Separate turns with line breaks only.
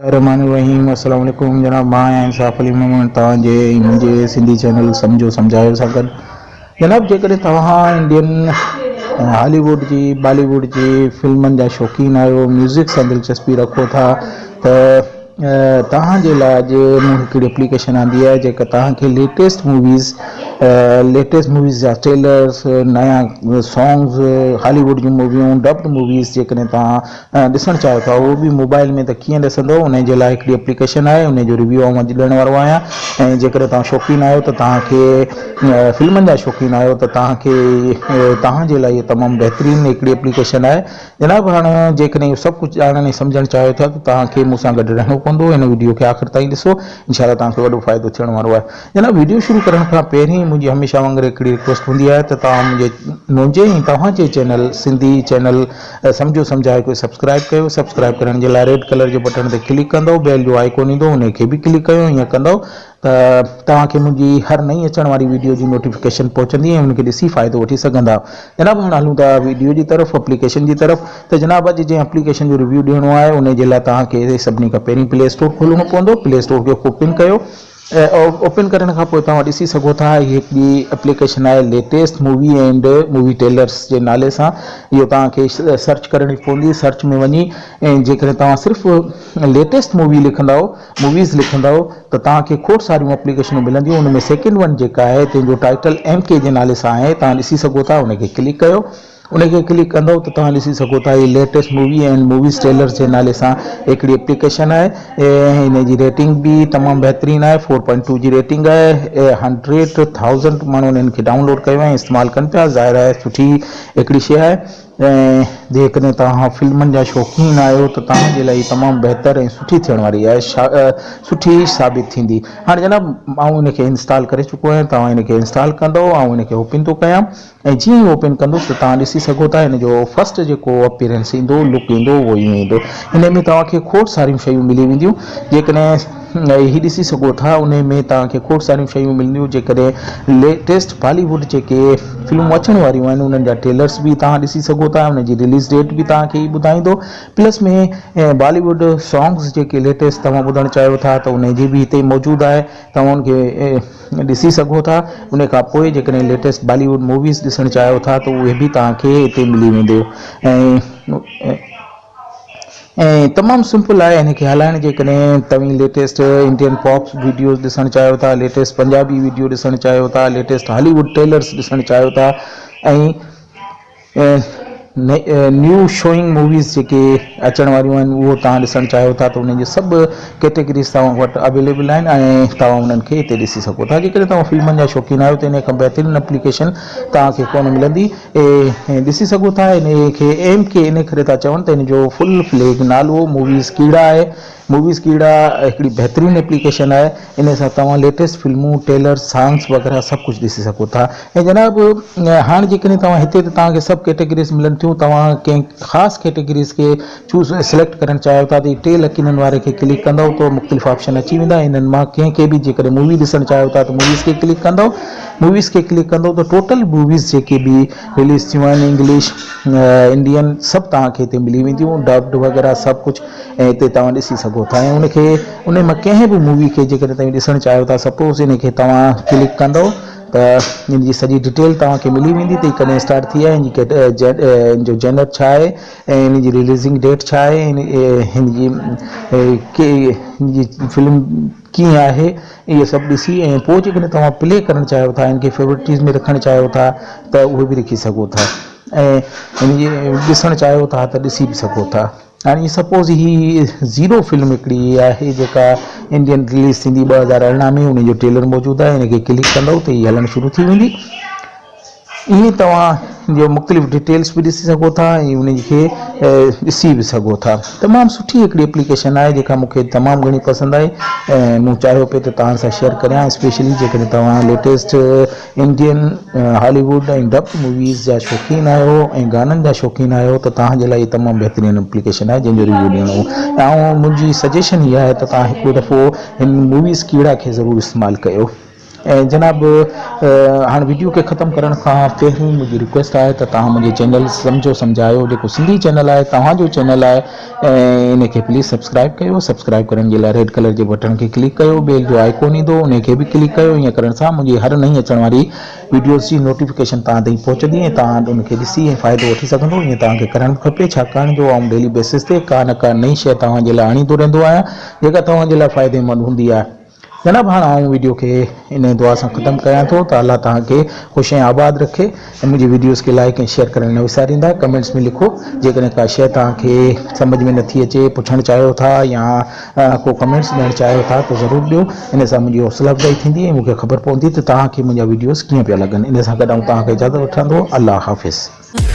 रहमान रहीम अस्सलाम वालेकुम जनाब। मां आहियां इंसाफ़ अली मोहम्मद तव्हांजे मुंहिंजे सिंधी चैनल सम्झो सम्झायो सां गॾु। जनाब, जेकॾहिं तव्हां इंडियन हॉलीवुड जी बॉलीवुड जी फिल्मनि जा शौक़ीन आहियो, म्यूज़िक सां दिलचस्पी रखो था, त तव्हांजे लाइ अॼु मूं हिकिड़ी एप्लीकेशन आंदी आहे जेका तव्हांखे लेटेस्ट मूवीज़ जा ट्रेलर्स, नया सॉन्ग्स, हॉलीवुड जूं मूवियूं, डब्ड मूवीज़ जेकॾहिं तव्हां ॾिसणु चाहियो था उहो बि मोबाइल में त कीअं ॾिसंदो, उन जे लाइ हिकिड़ी एप्लीकेशन आहे, उन जो रिव्यू अॼु ॾियण वारो आहियां। ऐं जेकॾहिं तव्हां शौक़ीन आहियो त तव्हांखे फिल्मनि जा शौक़ीन आहियो त तव्हांजे लाइ इहा तमामु बहितरीनु हिकिड़ी एप्लीकेशन आहे। जनाब, हाणे जेकॾहिं इहो सभु कुझु ॼाणण ऐं सम्झणु चाहियो था त तव्हांखे मूंसां गॾु रहणो पवंदो। हिन वीडियो खे आख़िर ताईं ॾिसो, इंशाअल्लाह तव्हांखे वॾो फ़ाइदो थियण वारो आहे। जनाब, वीडियो शुरू करण खां पहिरीं मुंहिंजी हमेशह वांगुरु हिकिड़ी रिक्वेस्ट हूंदी आहे त तव्हां मुंहिंजे ऐं तव्हांजे चैनल सिंधी चैनल सम्झो सम्झायो खे सब्सक्राइब कयो। सब्सक्राइब करण जे लाइ रेड कलर जे बटन ते क्लिक कंदो, बेल जो आइकॉन ईंदो, उन खे बि क्लिक कयो। ईअं कंदो त तव्हांखे मुंहिंजी हर नई अचण वारी वीडियो जी नोटिफिकेशन पहुचंदी ऐं उनखे ॾिसी फ़ाइदो वठी सघंदा। जनाब, हाणे हलूं था वीडियो जी तरफ़, एप्लीकेशन जी तरफ़। त जनाब, अॼु जंहिं एप्लीकेशन जो रिव्यू ॾियणो आहे उन जे लाइ तव्हांखे सभिनी खां पहिरीं प्ले स्टोर खोलणो पवंदो। प्ले स्टोर खे ओपन कयो। ओपन करण खां पोइ तव्हां ॾिसी सघो था हीअ हिकिड़ी एप्लीकेशन आहे latest movie and movie trailers जे नाले सां। इहो तव्हांखे सर्च करणी पवंदी। सर्च में वञी ऐं जेकॾहिं तव्हां सिर्फ़ु लेटेस्ट मूवीज़ लिखंदव त तव्हांखे खोड़ सारियूं एप्लीकेशनूं मिलंदियूं। उन में सेकेंड वन जेका आहे तंहिंजो टाइटल MK जे नाले सां आहे, तव्हां ॾिसी सघो था। उनखे क्लिक कयो। उनखे क्लिक कंदव त तव्हां ॾिसी सघो था हीअ latest movie and movies trailers जे नाले सां हिकिड़ी एप्लीकेशन आहे। ऐं हिन जी रेटिंग बि तमामु बहितरीनु आहे। 4.2 जी रेटिंग आहे। 100,000 माण्हुनि हिन खे डाउनलोड कयो ऐं इस्तेमालु कनि पिया। ज़ाहिर आहे सुठी हिकिड़ी शइ आहे। ऐं जेकॾहिं तव्हां फिल्मनि जा शौक़ीन आहियो त तव्हांजे लाइ तमामु बहितरु ऐं सुठी थियण वारी आहे, सुठी साबित थींदी। हाणे जनाब, मां इनखे इंस्टॉल करे चुको आहियां। तव्हां इनखे इंस्टॉल कंदो ऐं इनखे ओपन थो कयां। ऐं जीअं ई ओपन कंदुसि त तव्हां ॾिसी सघो था हिन जो फस्ट जेको अपीयरेंस ईंदो, लुक ईंदो, उहो ईअं ईंदो। हिन में तव्हांखे खोड़ सारियूं शयूं मिली वेंदियूं। जेकॾहिं हीअ ॾिसी सघो था, उन में तव्हांखे खोड़ सारियूं शयूं मिलंदियूं। जेकॾहिं लेटेस्ट बॉलीवुड जेके फिल्मूं अचण वारियूं आहिनि उन्हनि जा ट्रेलर्स बि तव्हां ॾिसी सघो था। उनजी रिलीज़ डेट बि तव्हांखे ई ॿुधाईंदो। प्लस में बॉलीवुड सॉन्ग्स जेके लेटेस्ट तव्हां ॿुधणु चाहियो था त उनजी बि हिते मौजूदु आहे। तव्हां उनखे ॾिसी सघो था। उन खां पोइ जेकॾहिं लेटेस्ट बॉलीवुड मूवीज़ ॾिसणु चाहियो था त उहे बि तव्हांखे हिते मिली वेंदियूं। ऐं तमामु सिंपल आहे हिनखे हलाइण। जेकॾहिं तव्हां लेटेस्ट इंडियन पॉप वीडियोज़ ॾिसणु चाहियो था, लेटेस्ट पंजाबी वीडियो ॾिसणु चाहियो था, लेटेस्ट हॉलीवुड टेलर्स ॾिसणु चाहियो था, ऐं न्यू शोइंग मूवीज़ जेके अचण वारियूं आहिनि उहो तव्हां ॾिसणु चाहियो था त उनजी सभु कैटेगरीज़ तव्हां वटि अवेलेबल आहिनि ऐं तव्हां उन्हनि खे हिते ॾिसी सघो था। जेकॾहिं तव्हां फिल्मनि जा शौक़ीन आहियो त इन खां बहितरीनु एप्लीकेशन तव्हांखे कोन मिलंदी। ऐं ॾिसी सघो था इन खे MK इन करे था चवनि त इन जो फुल फ्लेग नालो मूवीज़ कीड़ा आहे। मूवीज़ कीड़ा हिकिड़ी बहितरीनु एप्लीकेशन आहे। इन सां तव्हां लेटेस्ट फिल्मूं, टेलर्स, सॉन्ग्स वग़ैरह सभु कुझु ॾिसी सघो था। ऐं जनाब, हाणे जेकॾहिं तव्हां हिते त तव्हांखे सभु कैटेगरीज़ मिलनि थियूं। तव्हां कंहिं ख़ासि कैटेगरीज़ खे सिलेक्ट करणु चाहियो था त टे लकीरनि वारे खे क्लिक कंदव त मुख़्तलिफ़ ऑप्शन अची वेंदा। इन्हनि मां कंहिंखे बि जेकॾहिं मूवी ॾिसणु चाहियो था त मूवीज़ खे क्लिक कंदव त टोटल मूवीज़ जेके बि रिलीज़ थियूं आहिनि, इंग्लिश, इंडियन, सभु तव्हांखे हिते मिली वेंदियूं, डब्ड वग़ैरह सभु कुझु। ऐं हिते तव्हां ॾिसी सघो था। ऐं उन मां कंहिं बि मूवी खे जेकॾहिं तव्हां ॾिसणु चाहियो था, सपोज़ इन खे तव्हां क्लिक कंदव त इन जी सॼी डिटेल तव्हांखे मिली वेंदी त कॾहिं स्टार्ट थी आहे, इन जो जेनर छा आहे, ऐं इन जी रिलीज़िंग डेट छा आहे, हिन जी फिल्म कीअं आहे, इहे सभु ॾिसी ऐं पोइ जेकॾहिं तव्हां प्ले करणु चाहियो था, इनखे फेवरेटीज़ में रखणु चाहियो था त उहे बि रखी सघो था। ऐं हिन जी ॾिसणु चाहियो था त ॾिसी बि सघो था। हाणे सपोज़ ही ज़ीरो फिल्म हिकिड़ी आहे जेका इंडियन रिलीज़ थींदी 2018 में, उन जो ट्रेलर मौजूदु आहे। इनखे क्लिक कंदव त हीअ हलणु शुरू थी वेंदी। ईअं तव्हां जो मुख़्तलिफ़ डिटेल्स बि ॾिसी सघो था ऐं उनखे ॾिसी बि सघो था। तमामु सुठी हिकिड़ी एप्लीकेशन आहे जेका मूंखे तमामु घणी पसंदि आई ऐं मूं चाहियो पिए त तव्हां सां शेयर करियां। स्पेशली जेकॾहिं तव्हां लेटेस्ट इंडियन, हॉलीवुड ऐं डब्ड मूवीज़ जा शौक़ीन आहियो ऐं गाननि जा शौक़ीन आहियो त तव्हांजे लाइ तमामु बहितरीनु एप्लीकेशन आहे जंहिंजो रिव्यू ॾियणो। ऐं मुंहिंजी सजेशन इहा आहे त तव्हां हिकु दफ़ो हिन मूवीज़ कीड़ा खे ज़रूरु इस्तेमालु कयो। ऐं जनाब हाणे वीडियो खे ख़तमु करण खां पहिरीं मुंहिंजी रिक्वेस्ट आहे त तव्हां मुंहिंजे चैनल सम्झायो जेको सिंधी चैनल आहे तव्हांजो चैनल आहे ऐं इनखे प्लीज़ सब्सक्राइब कयो। सब्सक्राइब करण जे लाइ रेड कलर जे बटन खे क्लिक कयो, बेल जो आइकॉन ईंदो उनखे बि क्लिक कयो। ईअं करण सां मुंहिंजी हर नई अचण वारी वीडियोज़ जी नोटिफिकेशन तव्हां ताईं पहुचंदी ऐं तव्हां उनखे ॾिसी ऐं फ़ाइदो वठी सघंदो। ईअं तव्हांखे करणु खपे, छाकाणि जो आउं डेली बेसिस ते का न का नई शइ तव्हांजे लाइ आणींदो रहंदो आहियां जेका तव्हांजे लाइ फ़ाइदेमंद हूंदी आहे। जनाब हाणे आउं वीडियो खे इन दुआ सां ख़तमु कयां थो त अल्लाह तव्हांखे ख़ुशि ऐं आबाद रखे ऐं मुंहिंजी वीडियोज़ खे लाइक ऐं शेयर करणु न विसारींदा। कमेंट्स में लिखो जेकॾहिं का शइ तव्हांखे सम्झ में नथी अचे, पुछणु चाहियो था या को कमेंट्स ॾियणु चाहियो था त ज़रूरु ॾियो। इन सां मुंहिंजी हौसला अफ़ज़ाई थींदी ऐं मूंखे ख़बर पवंदी त तव्हांखे मुंहिंजा वीडियोज़ कीअं पिया लॻनि। इन सां गॾु आउं तव्हांखे इजाज़त वठंदो। अल्लाह हाफ़िज़।